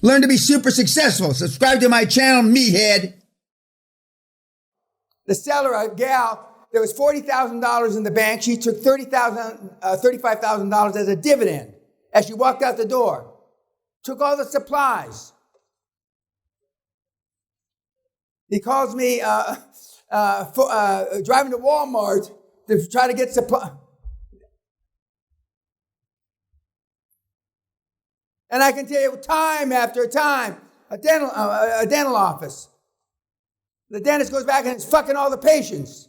Learn to be super successful. Subscribe to my channel, Meathead. The seller, a gal, there was $40,000 in the bank. She took $35,000 as a dividend as she walked out the door. Took all the supplies. He calls me driving to Walmart to try to get supply. And I can tell you time after time, a dental office. The dentist goes back and is fucking all the patients.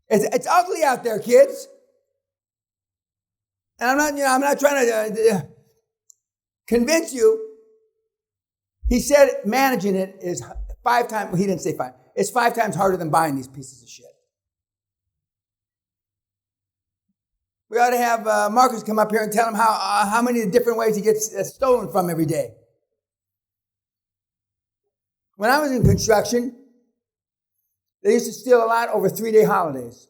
It's ugly out there, kids. And I'm not trying to convince you. He said managing it is 5 times, he didn't say 5, it's 5 times harder than buying these pieces of shit. We ought to have Marcus come up here and tell him how many different ways he gets stolen from every day. When I was in construction, they used to steal a lot over 3-day holidays.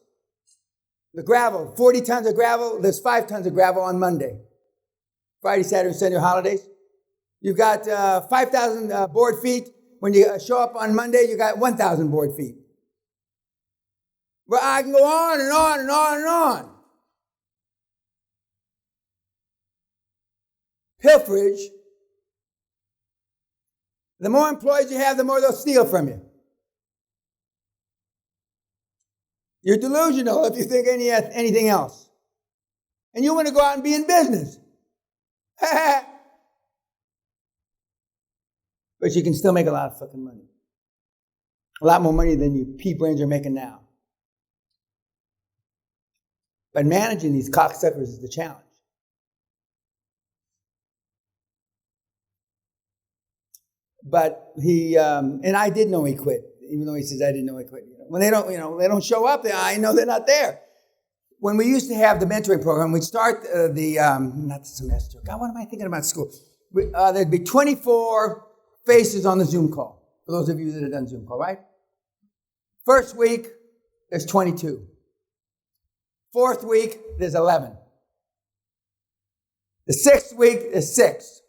The gravel, 40 tons of gravel, there's 5 tons of gravel on Monday. Friday, Saturday, Sunday holidays. You've got 5,000 board feet. When you show up on Monday, you got 1,000 board feet. Well, I can go on and on and on and on. Pilferage. The more employees you have, the more they'll steal from you. You're delusional if you think anything else. And you want to go out and be in business. But you can still make a lot of fucking money. A lot more money than you pea-brains are making now. But managing these cocksuckers is the challenge. But he, and I did know he quit, even though he says I didn't know he quit. When they don't show up, I know they're not there. When we used to have the mentoring program, we'd start not the semester. God, what am I thinking about school? There'd be 24 faces on the Zoom call. For those of you that have done Zoom call, right? First week, there's 22. Fourth week, there's 11. The 6th week, there's 6.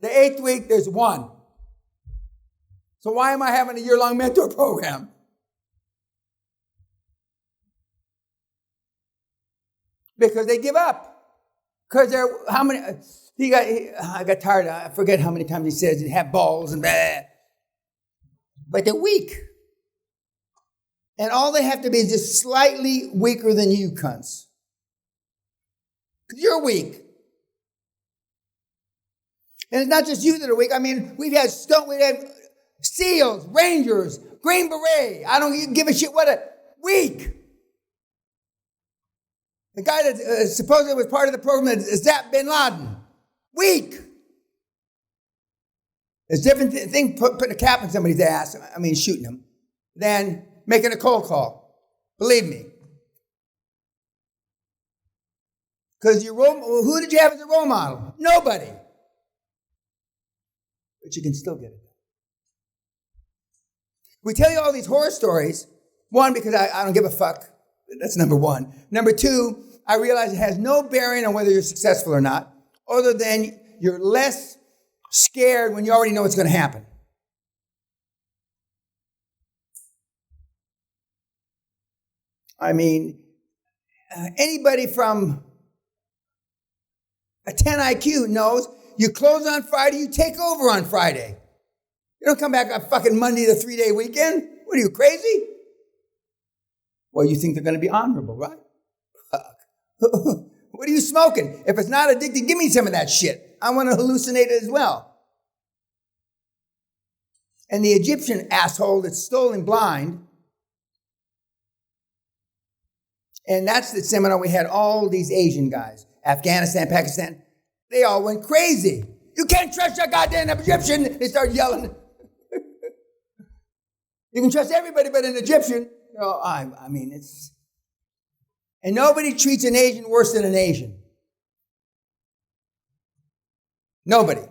The 8th week, there's 1. So why am I having a year-long mentor program? Because they give up. Because I got tired. I forget how many times he says you have balls and blah. But they're weak. And all they have to be is just slightly weaker than you cunts. Because you're weak. And it's not just you that are weak. I mean, we've had SEALs, Rangers, Green Beret. I don't give a shit what weak. The guy that supposedly was part of the program that zapped bin Laden. Weak. There's a different thing putting a cap in somebody's ass, shooting him, than making a cold call. Believe me. Because who did you have as a role model? Nobody. But you can still get it. We tell you all these horror stories. 1, because I don't give a fuck. That's number 1. Number 2, I realize it has no bearing on whether you're successful or not, other than you're less scared when you already know what's going to happen. Anybody from a 10 IQ knows you close on Friday, you take over on Friday. You don't come back on fucking Monday, the 3-day weekend. What are you, crazy? Well, you think they're going to be honorable, right? Fuck. What are you smoking? If it's not addicted, give me some of that shit. I want to hallucinate it as well. And the Egyptian asshole that's stolen blind, and that's the seminar we had all these Asian guys, Afghanistan, Pakistan, they all went crazy. You can't trust your goddamn Egyptian. They started yelling. You can trust everybody but an Egyptian. It's... And nobody treats an Asian worse than an Asian. Nobody.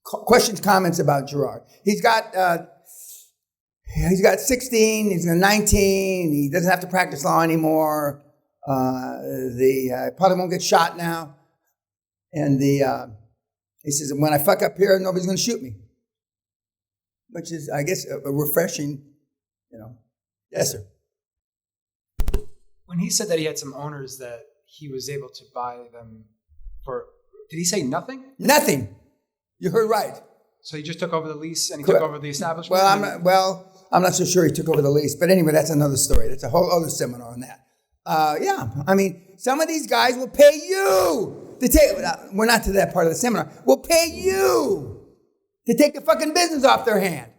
Questions, comments about Gerard. He's got He's got 16, he's got 19, he doesn't have to practice law anymore. Probably won't get shot now. And he says, when I fuck up here, nobody's going to shoot me. Which is, I guess, a refreshing, Yes, sir. When he said that he had some owners that he was able to buy them for, did he say nothing? Nothing. You heard right. So he just took over the lease and he Correct. took over the establishment? I'm not so sure he took over the lease. But anyway, that's another story. That's a whole other seminar on that. Some of these guys will pay you to take, we're not to that part of the seminar, will pay you to take the fucking business off their hand.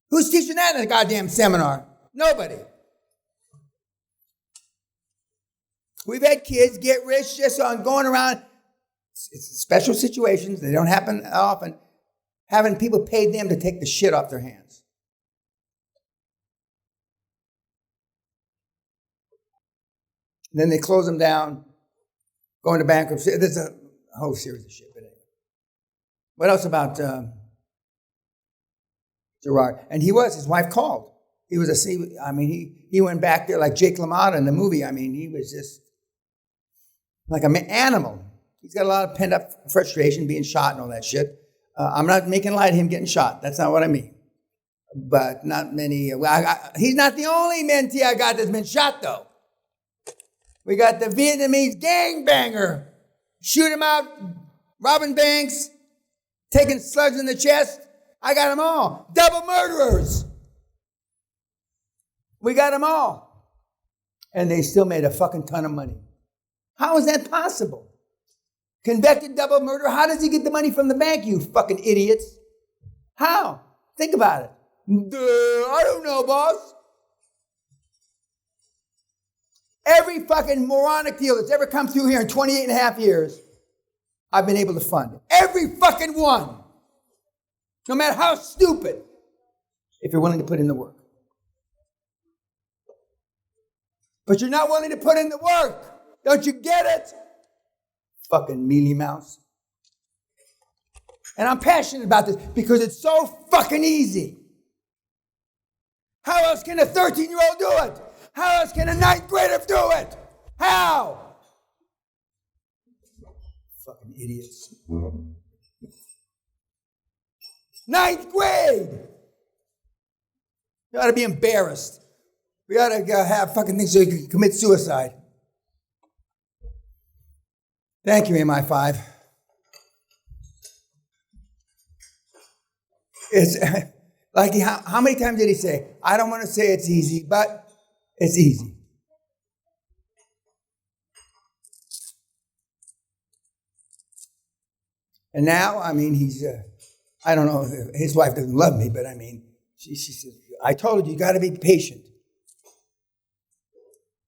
Who's teaching that in a goddamn seminar? Nobody. We've had kids get rich just on going around, it's special situations, they don't happen often, having people pay them to take the shit off their hands. Then they close them down, go into bankruptcy. There's a whole series of shit. But anyway. What else about Gerard? And his wife called. He went back there like Jake LaMotta in the movie. He was just like an animal. He's got a lot of pent-up frustration, being shot and all that shit. I'm not making light of him getting shot. That's not what I mean. But not many. He's not the only mentee I got that's been shot, though. We got the Vietnamese gangbanger. Shoot him out, robbing banks, taking slugs in the chest. I got them all. Double murderers. We got them all. And they still made a fucking ton of money. How is that possible? Convicted double murderer. How does he get the money from the bank, you fucking idiots? How? Think about it. I don't know, boss. Every fucking moronic deal that's ever come through here in 28 and a half years, I've been able to fund. Every fucking one. No matter how stupid, if you're willing to put in the work. But you're not willing to put in the work. Don't you get it? Fucking mealy mouse. And I'm passionate about this because it's so fucking easy. How else can a 13-year-old do it? How else can a 9th grader do it? How? Fucking idiots. 9th grade. You ought to be embarrassed. We ought to have fucking things so you can commit suicide. Thank you, MI5. It's like, how many times did he say, I don't want to say it's easy, but it's easy. And now, he's, I don't know, his wife doesn't love me, but she says, I told you got to be patient.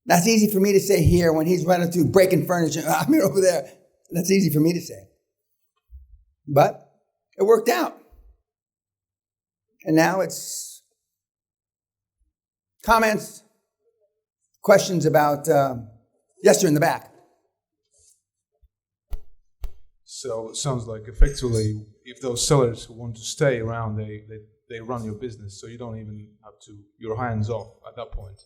That's easy for me to say here when he's running through breaking furniture. Over there. That's easy for me to say. But it worked out. And now it's comments, questions about, yes, you're in the back. So it sounds like effectively, if those sellers who want to stay around, they run your business, so you don't even have to, your hands off at that point.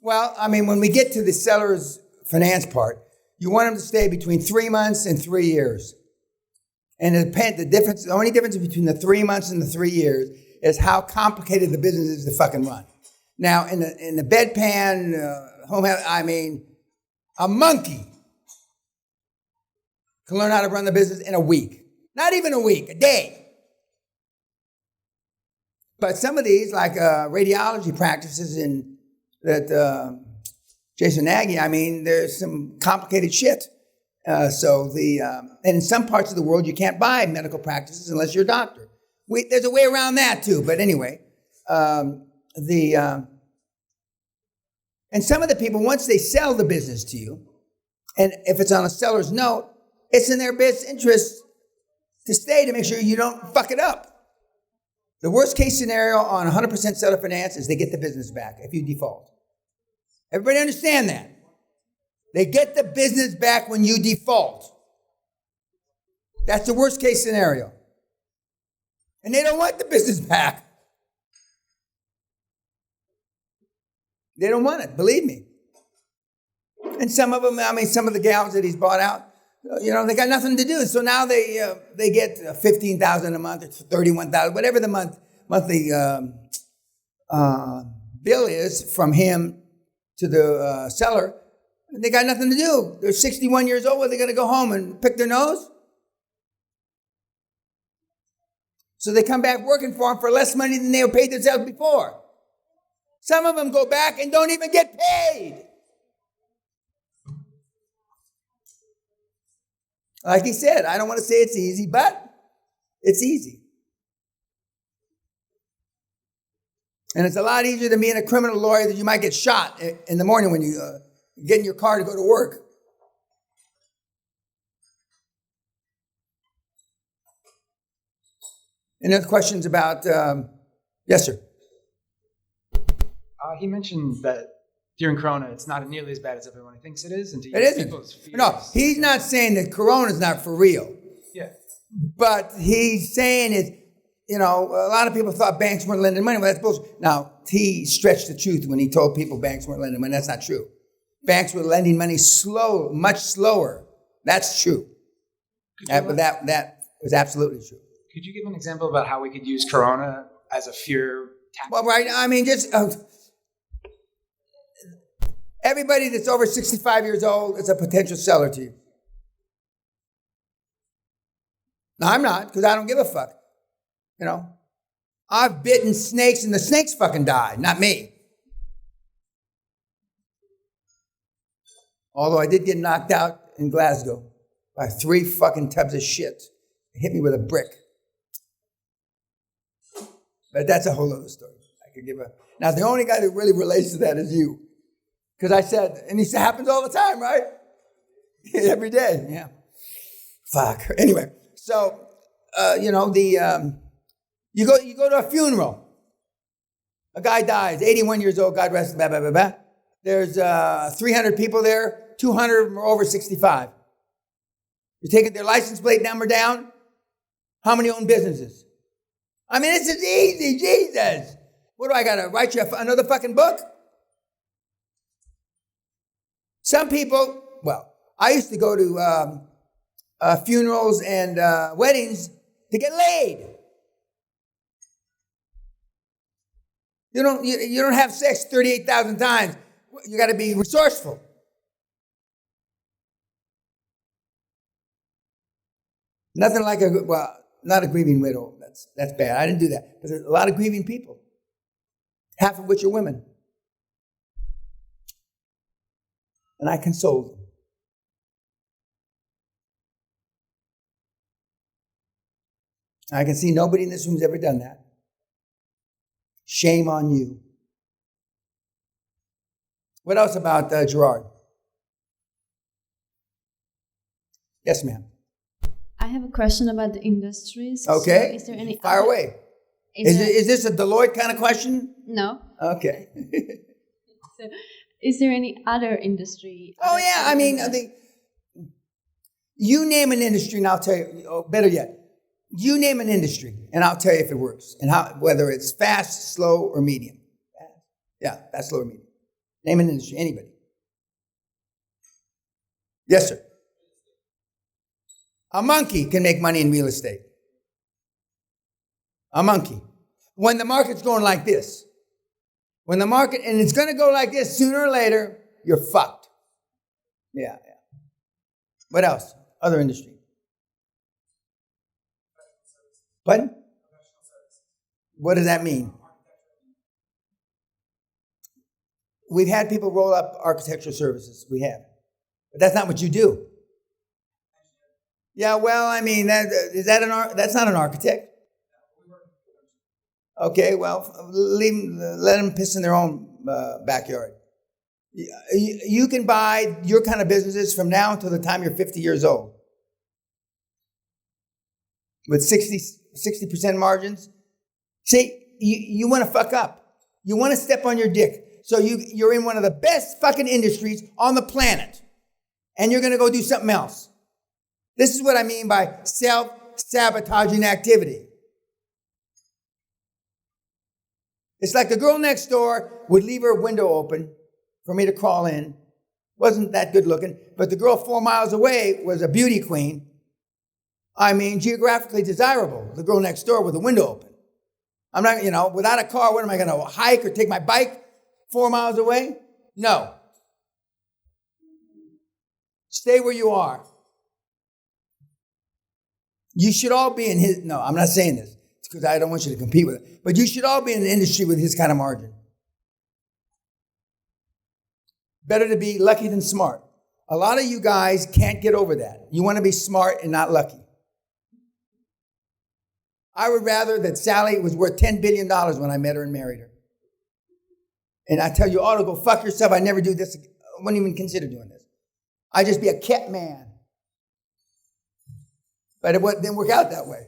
Well, when we get to the seller's finance part, you want them to stay between 3 months and 3 years. And the only difference between the 3 months and the 3 years is how complicated the business is to fucking run. Now, in the bedpan, home health, a monkey can learn how to run the business in a week. Not even a week, a day. But some of these, like radiology practices that Jason Nagy, there's some complicated shit. And in some parts of the world, you can't buy medical practices unless you're a doctor. There's a way around that too. But anyway, and some of the people, once they sell the business to you, and if it's on a seller's note, it's in their best interest to stay to make sure you don't fuck it up. The worst case scenario on 100% seller finance is they get the business back if you default. Everybody understand that? They get the business back when you default. That's the worst case scenario. And they don't want the business back. They don't want it, believe me. And some of them, some of the gals that he's bought out, they got nothing to do. So now they get $15,000 a month or $31,000, whatever the monthly bill is from him to the seller. And they got nothing to do. They're 61 years old. Are they going to go home and pick their nose? So they come back working for him for less money than they were paid themselves before. Some of them go back and don't even get paid. Like he said, I don't want to say it's easy, but it's easy. And it's a lot easier than being a criminal lawyer that you might get shot in the morning when you get in your car to go to work. Any other questions about, yes, sir? He mentioned that during Corona, it's not nearly as bad as everyone thinks it is. And to It isn't. people's fears. No, he's not saying that Corona's not for real. Yeah. But he's saying it, a lot of people thought banks weren't lending money. Well, that's bullshit. Now, he stretched the truth when he told people banks weren't lending money. That's not true. Banks were lending money much slower. That's true. But that was absolutely true. Could you give an example about how we could use Corona as a fear tactic? Well, right. Just everybody that's over 65 years old is a potential seller to you. Now, I'm not, because I don't give a fuck. I've bitten snakes and the snakes fucking died, not me. Although I did get knocked out in Glasgow by 3 fucking tubs of shit. It hit me with a brick. But that's a whole other story. Now, the only guy that really relates to that is you. Because I said, and it happens all the time, right? Every day, yeah. Fuck. Anyway, so, you go to a funeral. A guy dies, 81 years old, God rest him, blah, blah, blah, blah. There's 300 people there, 200 of them are over 65. You're taking their license plate number down. How many own businesses? This is easy, Jesus. What do I got to write you another fucking book? Some people, I used to go to funerals and weddings to get laid. You don't have sex 38,000 times. You got to be resourceful. Nothing like not a grieving widow. That's bad. I didn't do that. But there's a lot of grieving people, half of which are women. And I consoled them. I can see nobody in this room has ever done that. Shame on you. What else about Gerard? Yes, ma'am. I have a question about the industries. Okay. So is there any Fire away. Is this a Deloitte kind of question? No. Okay. So, is there any other industry? Oh, yeah. You name an industry and I'll tell you. Oh, better yet, you name an industry and I'll tell you if it works and whether it's fast, slow, or medium. Yeah, fast, slow, or medium. Name an industry. Anybody. Yes, sir. A monkey can make money in real estate. A monkey. When the market's going like this. And it's going to go like this sooner or later, you're fucked. Yeah. What else? Other industry. Pardon? What does that mean? We've had people roll up architectural services. We have. But that's not what you do. Yeah, that's not an architect. Okay, let them piss in their own backyard. You can buy your kind of businesses from now until the time you're 50 years old. With 60% margins. See, you want to fuck up. You want to step on your dick. So you're in one of the best fucking industries on the planet. And you're going to go do something else. This is what I mean by self-sabotaging activity. It's like the girl next door would leave her window open for me to crawl in. Wasn't that good looking, but the girl 4 miles away was a beauty queen. I mean, geographically desirable. The girl next door with the window open. I'm not, without a car, what am I going to hike or take my bike 4 miles away? No. Stay where you are. You should all be in his, no, I'm not saying this because I don't want you to compete with it, but you should all be in the industry with his kind of margin. Better to be lucky than smart. A lot of you guys can't get over that. You want to be smart and not lucky. I would rather that Sally was worth $10 billion when I met her and married her. And I tell you all to go fuck yourself. I never do this. I wouldn't even consider doing this. I'd just be a cat man. But it didn't work out that way.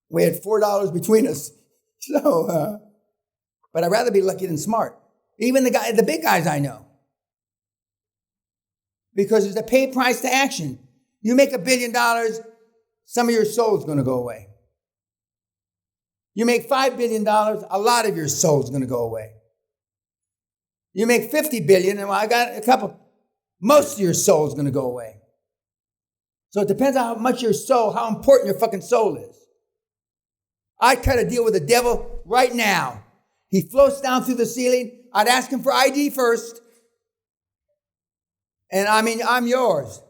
We had $4 between us. So, but I'd rather be lucky than smart. Even the big guys I know. Because there's a pay price to action. You make $1 billion, some of your soul is going to go away. You make $5 billion, a lot of your soul is going to go away. You make $50 billion, and I got a couple, most of your soul is going to go away. So it depends on how much your soul, how important your fucking soul is. I'd cut a deal with the devil right now. He floats down through the ceiling. I'd ask him for ID first. And I mean, I'm yours.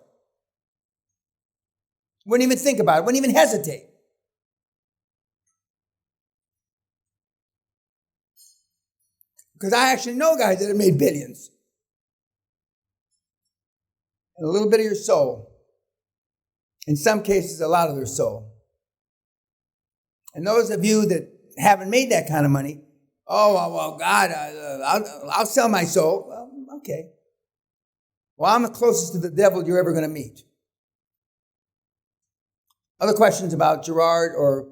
Wouldn't even think about it. Wouldn't even hesitate. Because I actually know guys that have made billions. And a little bit of your soul. In some cases, a lot of their soul. And those of you that haven't made that kind of money, well, God, I'll sell my soul. Well, okay. Well, I'm the closest to the devil you're ever going to meet. Other questions about Gerard or,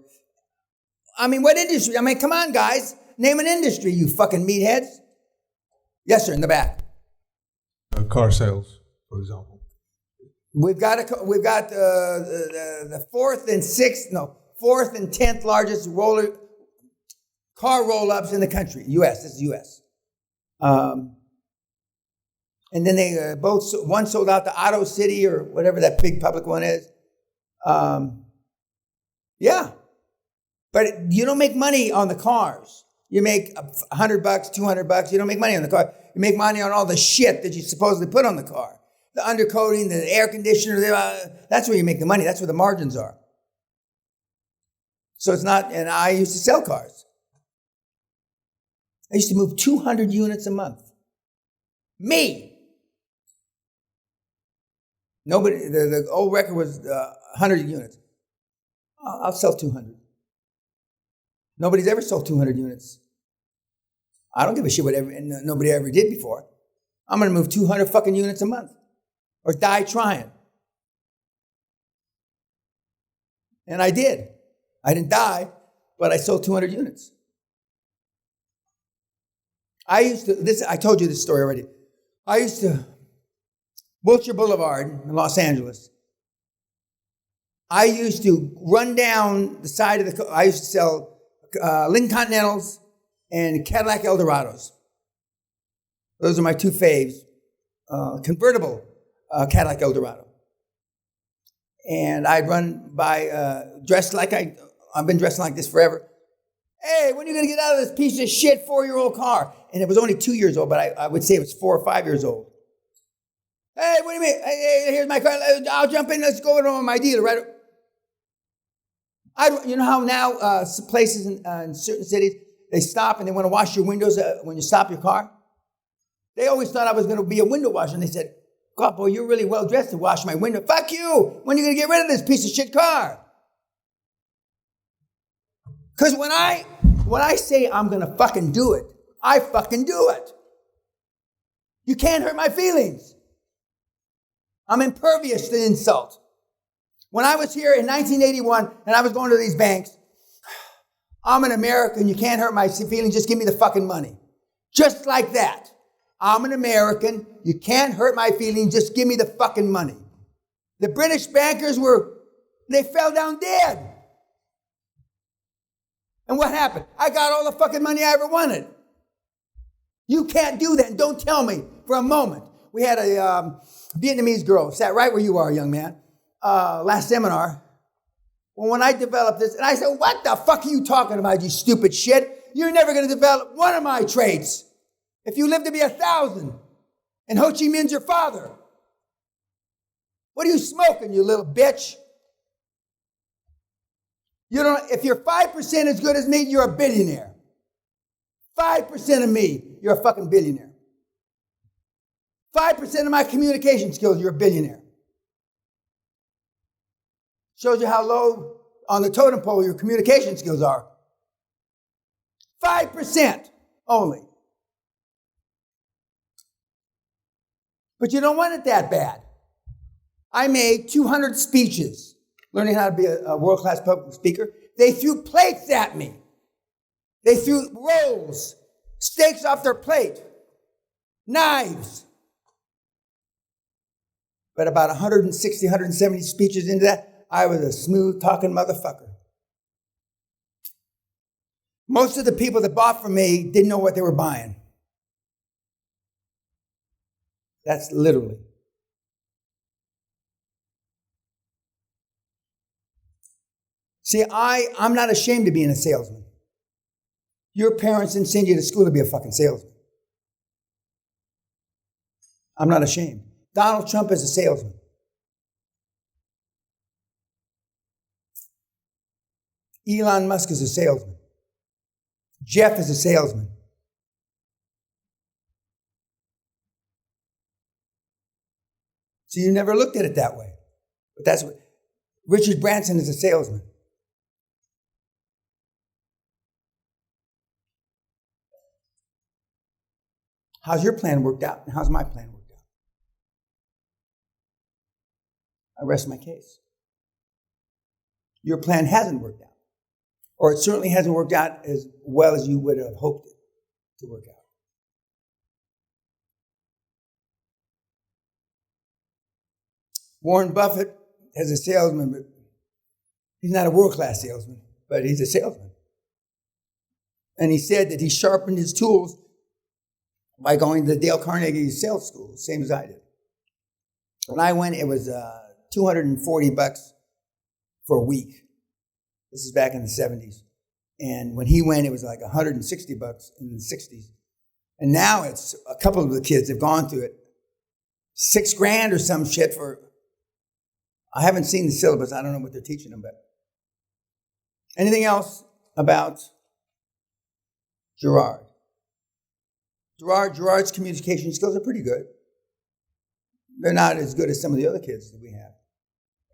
what industry? Come on, guys. Name an industry, you fucking meatheads. Yes, sir, in the back. Car sales, for example. We've got the fourth and 10th largest car roll-ups in the country. U.S. This is U.S. And then they one sold out to Auto City or whatever that big public one is. Yeah. But you don't make money on the cars. You make $100, $200. You don't make money on the car. You make money on all the shit that you supposedly put on the car. The undercoating, the air conditioner, that's where you make the money. That's where the margins are. So it's not, and I used to sell cars. I used to move 200 units a month. Me. Nobody, the old record was 100 units. I'll sell 200. Nobody's ever sold 200 units. I don't give a shit what nobody ever did before. I'm going to move 200 fucking units a month or die trying. And I did. I didn't die, but I sold 200 units. I told you this story already. I used to, Wilshire Boulevard in Los Angeles. I used to run down the side of I used to sell Lincoln Continentals and Cadillac Eldorados. Those are my two faves. Convertible Cadillac Eldorado. And I'd run by, dressed like I've been dressing like this forever. Hey, when are you going to get out of this piece of shit 4-year-old car? And it was only 2 years old, but I would say it was 4 or 5 years old. Hey, what do you mean? Hey, here's my car. I'll jump in. Let's go to my dealer, right? You know how now places in certain cities, they stop and they want to wash your windows when you stop your car? They always thought I was going to be a window washer. And they said, God, boy, you're really well dressed to wash my window. Fuck you. When are you going to get rid of this piece of shit car? Because when I say I'm going to fucking do it, I fucking do it. You can't hurt my feelings. I'm impervious to insult. When I was here in 1981 and I was going to these banks, I'm an American. You can't hurt my feelings. Just give me the fucking money. Just like that. I'm an American. You can't hurt my feelings. Just give me the fucking money. The British bankers they fell down dead. And what happened? I got all the fucking money I ever wanted. You can't do that. And don't tell me for a moment. We had a Vietnamese girl, sat right where you are, young man, last seminar. Well, when I developed this, and I said, what the fuck are you talking about, you stupid shit? You're never going to develop one of my traits. If you live to be 1,000, and Ho Chi Minh's your father. What are you smoking, you little bitch? You don't. If you're 5% as good as me, you're a billionaire. 5% of me, you're a fucking billionaire. 5% of my communication skills, you're a billionaire. Shows you how low on the totem pole your communication skills are. 5% only. But you don't want it that bad. I made 200 speeches learning how to be a world-class public speaker. They threw plates at me. They threw rolls, steaks off their plate, knives. But about 160, 170 speeches into that, I was a smooth-talking motherfucker. Most of the people that bought from me didn't know what they were buying. That's literally. See, I'm not ashamed of being a salesman. Your parents didn't send you to school to be a fucking salesman. I'm not ashamed. Donald Trump is a salesman. Elon Musk is a salesman. Jeff is a salesman. So you never looked at it that way. But that's what Richard Branson is a salesman. How's your plan worked out? And how's my plan worked out? I rest my case. Your plan hasn't worked out. Or it certainly hasn't worked out as well as you would have hoped it to work out. Warren Buffett is a salesman, but he's not a world-class salesman, but he's a salesman. And he said that he sharpened his tools by going to the Dale Carnegie Sales School, same as I did. When I went, it was $240 for a week. This is back in the 70s. And when he went, it was like $160 in the 60s. And now it's a couple of the kids have gone through it. $6,000 or some shit for, I haven't seen the syllabus. I don't know what they're teaching them, but. Anything else about Gerard? Gerard's communication skills are pretty good. They're not as good as some of the other kids that we have.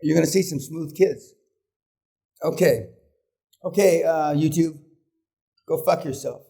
You're going to see some smooth kids. Okay, YouTube, go fuck yourself.